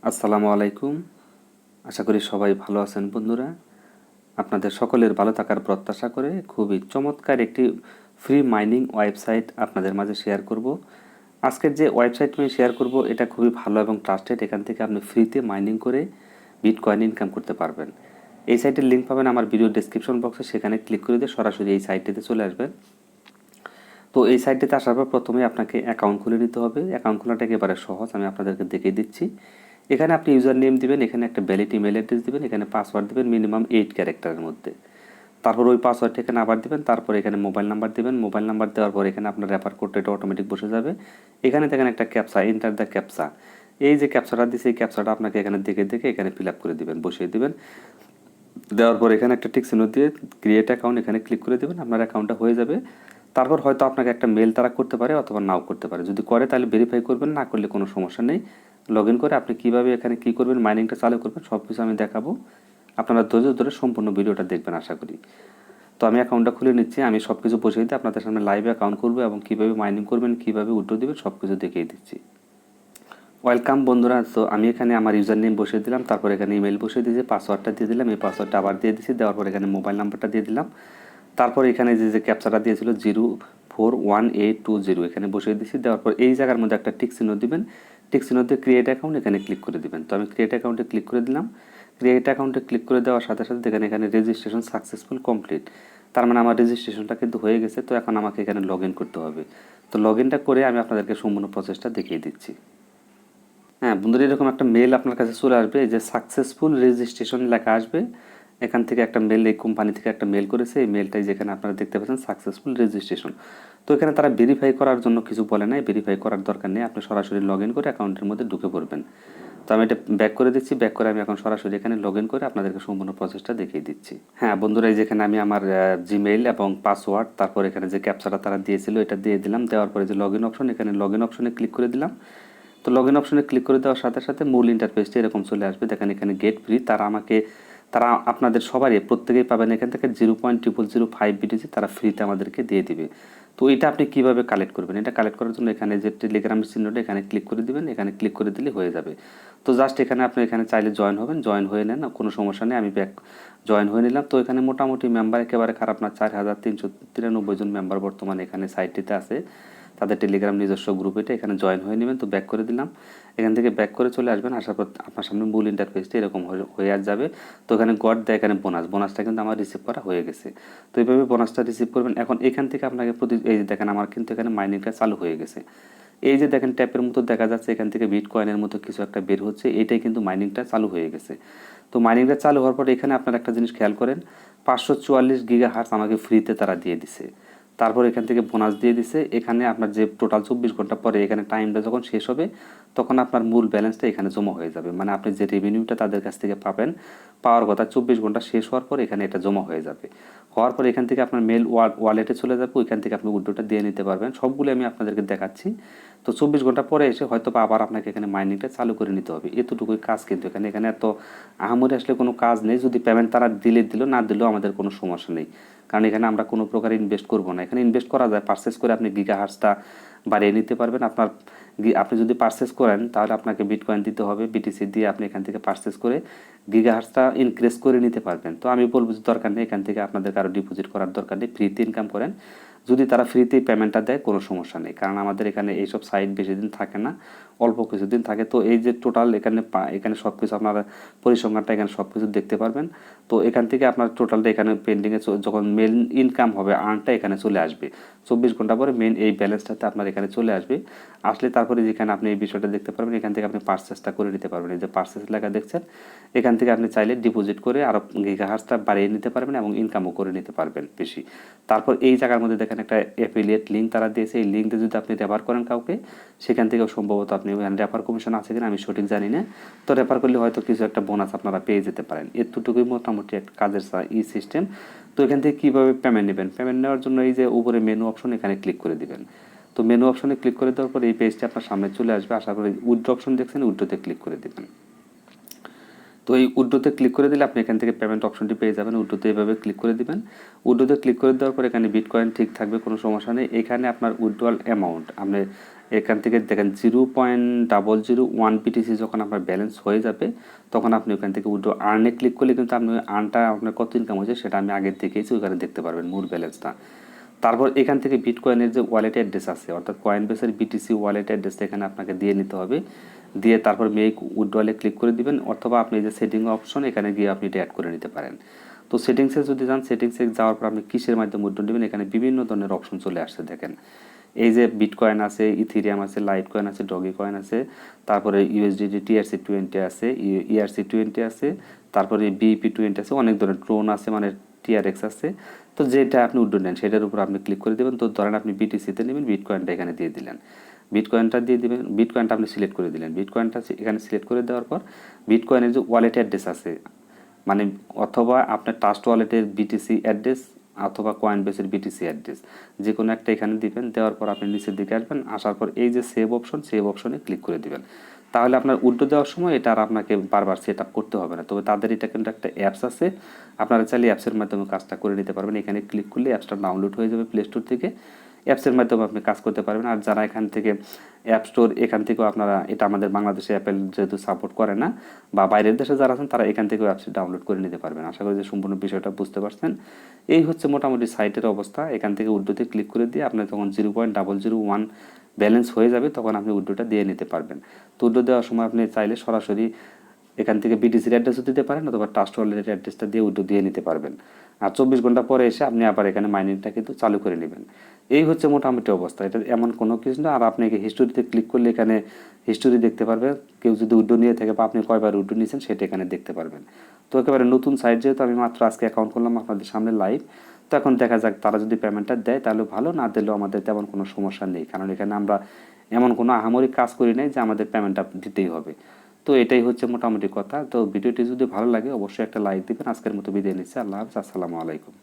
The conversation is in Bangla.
আসসালামু আলাইকুম। আশা করি সবাই ভালো আছেন বন্ধুরা। আপনাদের সকলের ভালো থাকার প্রত্যাশা করে খুবই চমৎকার একটি ফ্রি মাইনিং ওয়েবসাইট আপনাদের মাঝে শেয়ার করব। আজকের যে ওয়েবসাইট আমি শেয়ার করব এটা খুবই ভালো এবং ট্রাস্টেড। এখান থেকে আপনি ফ্রিতে মাইনিং করে বিটকয়েন ইনকাম করতে পারবেন। এই সাইটের লিঙ্ক পাবেন আমার ভিডিও ডেসক্রিপশন বক্সে, সেখানে ক্লিক করে দিয়ে সরাসরি এই সাইটটিতে চলে আসবেন। তো এই সাইটটিতে আসার পর প্রথমে আপনাকে অ্যাকাউন্ট খুলে নিতে হবে। অ্যাকাউন্ট খোলাটা একেবারে সহজ, আমি আপনাদেরকে দেখিয়ে দিচ্ছি। এখানে আপনি ইউজার নেম দিবেন, এখানে একটা ভ্যালিড ইমেল অ্যাড্রেস দিবেন, এখানে পাসওয়ার্ড দিবেন মিনিমাম 8 ক্যারেক্টারের মধ্যে। তারপর ওই পাসওয়ার্ডটা এখানে আবার দিবেন, তারপর এখানে মোবাইল নাম্বার দিবেন। মোবাইল নাম্বার দেওয়ার পর এখানে আপনার রেফার কোডটা এটা অটোমেটিক বসে যাবে। এখানে দেখেন একটা ক্যাপচা, এন্টার দ্য ক্যাপচা। এই যে ক্যাপচাটা দিচ্ছে এই ক্যাপচাটা আপনাকে এখানে দেখে দেখে এখানে ফিল আপ করে দিবেন, বসিয়ে দিবেন। দেওয়ার পর এখানে একটা টিক চিহ্ন দিয়ে ক্রিয়েট অ্যাকাউন্ট এখানে ক্লিক করে দেবেন, আপনার অ্যাকাউন্টটা হয়ে যাবে। তারপর হয়তো আপনাকে একটা মেল তারা করতে পারে অথবা নাও করতে পারে। যদি করে তাহলে ভেরিফাই করবেন, না করলে কোনো সমস্যা নেই। লগ ইন করে আপনি কীভাবে এখানে কী করবেন, মাইনিংটা চালু করবেন, সব কিছু আমি দেখাবো। আপনারা ধৈর্য ধরে সম্পূর্ণ ভিডিওটা দেখবেন আশা করি। তো আমি অ্যাকাউন্টটা খুলে নিচ্ছি, আমি সব কিছু বসিয়ে দিয়ে আপনাদের সামনে লাইভে অ্যাকাউন্ট করবো এবং কীভাবে মাইনিং করবেন, কীভাবে উইথড্র দেবেন সব কিছু দেখিয়ে দিচ্ছি। ওয়েলকাম বন্ধুরা। তো আমি এখানে আমার ইউজার নেম বসিয়ে দিলাম, তারপর এখানে ইমেল বসিয়ে দিয়েছি, পাসওয়ার্ডটা দিয়ে দিলাম, এই পাসওয়ার্ডটা আবার দিয়ে দিচ্ছি। দেওয়ার পর এখানে মোবাইল নাম্বারটা দিয়ে দিলাম। তারপর এখানে যে ক্যাপচাটা দিয়েছিল 041820 এখানে বসিয়ে দিচ্ছি। দেওয়ার পর এই জায়গার মধ্যে একটা টিক চিহ্ন দিবেন, টিক চিহ্ন দিয়ে ক্রিয়েট অ্যাকাউন্ট এখানে ক্লিক করে দিবেন। তো আমি ক্রিয়েট অ্যাকাউন্টে ক্লিক করে দিলাম। ক্রিয়েট অ্যাকাউন্টে ক্লিক করে দেওয়ার সাথে সাথে দেখেন এখানে রেজিস্ট্রেশন সাকসেসফুল কমপ্লিট। তার মানে আমার রেজিস্ট্রেশনটা কিন্তু হয়ে গেছে। তো এখন আমাকে এখানে লগ ইন করতে হবে। তো লগ ইনটা করে আমি আপনাদেরকে সম্পূর্ণ প্রসেসটা দেখিয়ে দিচ্ছি। হ্যাঁ বন্ধুরা, এরকম একটা মেল আপনার কাছে চলে আসবে, যে সাকসেসফুল রেজিস্ট্রেশন লেখা আসবে। এখান থেকে একটা মেল, এই কোম্পানি থেকে একটা মেল করেছে, এই মেলটাই যেখানে আপনারা দেখতে পাচ্ছেন সাকসেসফুল রেজিস্ট্রেশন। তো এখানে তারা ভেরিফাই করার জন্য কিছু বলে নাই, ভেরিফাই করার দরকার নেই, আপনি সরাসরি লগ ইন করে অ্যাকাউন্টের মধ্যে ঢুকে পড়বেন। তো আমি এটা ব্যাক করে দিচ্ছি, ব্যাক করে আমি এখন সরাসরি এখানে লগ ইন করে আপনাদেরকে সম্পূর্ণ প্রসেসটা দেখিয়ে দিচ্ছি। হ্যাঁ বন্ধুরা, এই যেখানে আমি আমার জিমেইল এবং পাসওয়ার্ড, তারপর এখানে যে ক্যাপচাটা তারা দিয়েছিল এটা দিয়ে দিলাম। দেওয়ার পরে যে লগ ইন অপশন, এখানে লগ ইন অপশনে ক্লিক করে দিলাম। তো লগ ইন অপশনে ক্লিক করে দেওয়ার সাথে সাথে মূল ইন্টারফেসটি এরকম চলে আসবে। দেখেন এখানে গেট ফ্রি, তারা আপনাদের সবারই প্রত্যেকেই পাবেন এখান থেকে 0.005 বিটিসি তারা ফ্রিতে আমাদেরকে দিয়ে দিবে। তো এটা আপনি কিভাবে কালেক্ট করবেন, এটা কালেক্ট করার জন্য এখানে যে টেলিগ্রামের চিহ্নটা এখানে ক্লিক করে দিবেন, এখানে ক্লিক করে দিলে হয়ে যাবে। তো জাস্ট এখানে আপনি এখানে চাইলে জয়েন হবেন, জয়েন হয়ে নেন, কোনো সমস্যা নেই। আমি জয়েন হয়ে নিলাম। তো এখানে মোটামুটি মেম্বার একেবারে খারাপ না, 4393 জন মেম্বার বর্তমানে এখানে সাইটটিতে আছে। তাদের টেলিগ্রাম নিজস্ব গ্রুপ, এটা এখানে জয়েন হয়ে নেবেন। তো ব্যাক করে দিলাম, এখান থেকে ব্যাক করে চলে আসবেন। আসার পর আপনার সামনে মূল ইন্টারফেসটি এরকম হয়ে আর যাবে। তো এখানে গড দেয়, এখানে বোনাসটা কিন্তু আমার রিসিভ করা হয়ে গেছে। তো এইভাবে বোনাসটা রিসিভ করবেন। এখন এখান থেকে আপনাকে এই যে দেখেন আমার কিন্তু এখানে মাইনিংটা চালু হয়ে গেছে। এই যে দেখেন ট্যাপের মতো দেখা যাচ্ছে, এখান থেকে বিটকয়েনের মতো কিছু একটা বের হচ্ছে, এইটাই কিন্তু মাইনিংটা চালু হয়ে গেছে। তো মাইনিংটা চালু হওয়ার পর এখানে আপনার একটা জিনিস খেয়াল করেন, 544 গিগাহার্টজ আমাকে ফ্রিতে তারা দিয়ে দিছে। তারপর এখান থেকে বোনাস দিয়ে দিছে। এখানে আপনার যে টোটাল 24 ঘন্টা পরে এখানে টাইমটা যখন শেষ হবে তখন আপনার মূল ব্যালেন্সটা এখানে জমা হয়ে যাবে। মানে আপনি যে রেভিনিউটা তাদের কাছ থেকে পাওয়ার কথা 24 ঘন্টা শেষ হওয়ার পর এখানে এটা জমা হয়ে যাবে। হওয়ার পর এখান থেকে আপনার মেল ওয়ালেটে চলে যাবে, ওইখান থেকে আপনি উইথড্রটা দিয়ে নিতে পারবেন। সবগুলো আমি আপনাদেরকে দেখাচ্ছি। তো 24 ঘন্টা পরে এসে হয়তো আবার আপনাকে এখানে মাইনিংটা চালু করে নিতে হবে, এতটুকুই কাজ। কিন্তু এখানে এত আহামরি আসলে কোনো কাজ নেই। যদি পেমেন্ট তারা দিল, না দিলেও আমাদের কোনো সমস্যা নেই, কারণ এখানে আমরা কোনো প্রকার ইনভেস্ট করব না। এখানে ইনভেস্ট করা যায়, পারচেস করে আপনি গিগাহার্টসটা বাড়িয়ে নিতে পারবেন। আপনি যদি পারচেস করেন তাহলে আপনাকে বিটকয়েন দিতে হবে, বিটিসি দিয়ে আপনি এখান থেকে পারচেস করে গিগাহার্টসটা ইনক্রিজ করে নিতে পারবেন। তো আমি বলবো যে দরকার নেই, এখান থেকে আপনাদের কারো ডিপোজিট করার দরকার নেই, ফ্রিতে ইনকাম করেন। যদি তারা ফ্রিতেই পেমেন্টটা দেয় কোনো সমস্যা নেই, কারণ আমাদের এখানে এইসব সাইট বেশি দিন থাকে না, অল্প কিছুদিন থাকে। তো এই যে টোটাল এখানে সব কিছু আপনার পরিসংখ্যানটা এখানে সব কিছু দেখতে পারবেন। তো এখান থেকে আপনার টোটালটা এখানে পেন্ডিংয়ে যখন মেন ইনকাম হবে আর্নটা এখানে চলে আসবে 24 ঘন্টা পরে, মেন এই ব্যালেন্সটাতে আপনার এখানে চলে আসবে। আসলে তারপরে যেখানে আপনি এই বিষয়টা দেখতে পারবেন, এখান থেকে আপনি পারচেসটা করে নিতে পারবেন। এই যে পারচেস লেখা দেখছেন, এখান থেকে আপনি চাইলে ডিপোজিট করে আরও গিগাহার্টসটা বাড়িয়ে নিতে পারবেন এবং ইনকামও করে নিতে পারবেন বেশি। তারপর এই জায়গার মধ্যে দেখেন একটা অ্যাফিলিয়েট লিঙ্ক তারা দিয়েছে, এই লিঙ্কে যদি আপনি রেফার করেন কাউকে, সেখান থেকেও সম্ভবত আপনি রেফার কমিশন আছে কিনা আমি সঠিক জানি না। তো রেফার করলে হয়তো কিছু একটা বোনাস আপনারা পেয়ে যেতে পারেন। এতটুকুই মোটামুটি একটা কাজের সিস্টেম। তো এখান থেকে কীভাবে পেমেন্ট নেবেন, পেমেন্ট নেওয়ার জন্য এই যে উপরে মেনু অপশন এখানে ক্লিক করে দিবেন। তো মেনু অপশনে ক্লিক করে দেওয়ার পর এই পেজটি আপনার সামনে চলে আসবে। আশা করি উইথড্র অপশন দেখছেন, উইথড্রতে ক্লিক করে দেবেন। তো এই উইথড্রোতে ক্লিক করে দিলে আপনি এখান থেকে পেমেন্ট অপশনটি পেয়ে যাবেন। উইথড্রোতে এভাবে ক্লিক করে দিবেন। উইথড্রোতে ক্লিক করে দেওয়ার পর এখানে বিটকয়েন ঠিক থাকবে, কোনো সমস্যা নেই। এখানে আপনার উইথড্রয়াল অ্যামাউন্ট আপনি এখান থেকে দেখেন 0.001 বিটিসি যখন আপনার ব্যালেন্স হয়ে যাবে তখন আপনি ওখান থেকে উইথড্র আর্নে ক্লিক করলে কিন্তু আপনি আর্নটা আপনার কত ইনকাম হয়েছে সেটা আমি আগে দেখেছি, ওখানে দেখতে পারবেন মূল ব্যালেন্সটা। তারপর এখান থেকে বিটকয়েনের যে ওয়ালেট অ্যাড্রেস আছে অর্থাৎ কয়েনবেসের বিটিসি ওয়ালেট অ্যাড্রেসটা এখানে আপনাকে দিয়ে নিতে হবে। দিয়ে তারপর মেক উইথড্রয়ালে ক্লিক করে দিবেন, অথবা আপনি যে সেটিং অপশন এখানে গিয়ে আপনি এটা অ্যাড করে নিতে পারেন। তো সেটিংসে যদি যান, সেটিংসে যাওয়ার পর আপনি কিসের মাধ্যমে উইথড্র নেবেন, এখানে বিভিন্ন ধরনের অপশন চলে আসছে দেখেন। এই যে বিটকয়েন আছে, ইথিরিয়াম আছে, লাইট কয়েন আছে, ডগি কয়েন আছে, তারপরে ইউএসডিটি TRC20 আছে, ERC20 আছে, তারপরে BEP20 আছে, অনেক ধরনের ট্রোন আছে, মানে TRX আছে। তো যেটা আপনি উইথড্র নেন সেটার উপর আপনি ক্লিক করে দেবেন। তো ধরেন আপনি বিটিসিতে নেবেন, বিটকয়েনটা এখানে দিয়ে দিলেন, বিটকয়েনটা দিয়ে দিবেন, বিটকয়েনটা আপনি সিলেক্ট করে দিলেন। বিটকয়েনটা এখানে সিলেক্ট করে দেওয়ার পর বিটকয়েনের যে ওয়ালেট অ্যাড্রেস আছে, মানে অথবা আপনার ট্রাস্ট ওয়ালেটের বিটিসি অ্যাড্রেস অথবা কয়েনবেসের বিটিসি অ্যাড্রেস, যে কোনো একটা এখানে দিবেন। দেওয়ার পর আপনি নিচের দিকে আসবেন, আসার পর এই যে সেভ অপশন, সেভ অপশনে ক্লিক করে দিবেন। তাহলে আপনার উইথড্র দেওয়ার সময় এটা আর আপনাকে বারবার সেট আপ করতে হবে না। তবে তাদের এটা কিন্তু একটা অ্যাপস আছে, আপনারা চাইলে অ্যাপসের মাধ্যমে কাজটা করে নিতে পারবেন। এখানে ক্লিক করলে অ্যাপসটা ডাউনলোড হয়ে যাবে প্লে স্টোর থেকে, অ্যাপসের মাধ্যমে আপনি কাজ করতে পারবেন। আর যারা এখান থেকে অ্যাপ স্টোর, এখান থেকেও আপনারা, এটা আমাদের বাংলাদেশে অ্যাপেল যেহেতু সাপোর্ট করে না, বা বাইরের দেশে যারা আছেন তারা এখান থেকেও অ্যাপসটি ডাউনলোড করে নিতে পারবেন। আশা করি যে সম্পূর্ণ বিষয়টা বুঝতে পারছেন। এই হচ্ছে মোটামুটি সাইটের অবস্থা। এখান থেকে উইথড্রোতে ক্লিক করে দিয়ে আপনি তখন 0.001 ব্যালেন্স হয়ে যাবে তখন আপনি উইথড্রোটা দিয়ে নিতে পারবেন। তো উইথড্রো দেওয়ার সময় আপনি চাইলে সরাসরি এখান থেকে বিটিসির অ্যাড্রেসও দিতে পারেন, অথবা ট্রাস্ট ওয়ালেটের অ্যাড্রেসটা দিয়ে উইথড্রো দিয়ে নিতে পারবেন। আর 24 ঘন্টা পরে এসে আপনি আবার এখানে মাইনিংটা কিন্তু চালু করে নেবেন। এই হচ্ছে মোটামুটি অবস্থা। এটা এমন কোনো কিছু না। আর আপনি হিস্টোরিতে ক্লিক করলে এখানে হিস্টোরি দেখতে পারবেন, কেউ যদি উইথড্রো নিয়ে থাকে বা আপনি কয়বার উইথড্রো নিয়েছেন সেটা এখানে দেখতে পারবেন। তো একেবারে নতুন সাইট, যেহেতু আমি মাত্র আজকে অ্যাকাউন্ট করলাম আপনাদের সামনে লাইভ, তো এখন দেখা যাক তারা যদি পেমেন্টটা দেয় তাহলে ভালো, না দিলেও আমাদের তেমন কোনো সমস্যা নেই, কারণ এখানে আমরা এমন কোনো আহামরি কাজ করি নাই যে আমাদের পেমেন্টটা দিতেই হবে। তো এটাই হচ্ছে মোটামুটি কথা। তো ভিডিওটি যদি ভালো লাগে অবশ্যই একটা লাইক দিবেন। আজকের মতো বিদায় নিচ্ছি। আল্লাহ হাফেজ, আসসালামু আলাইকুম।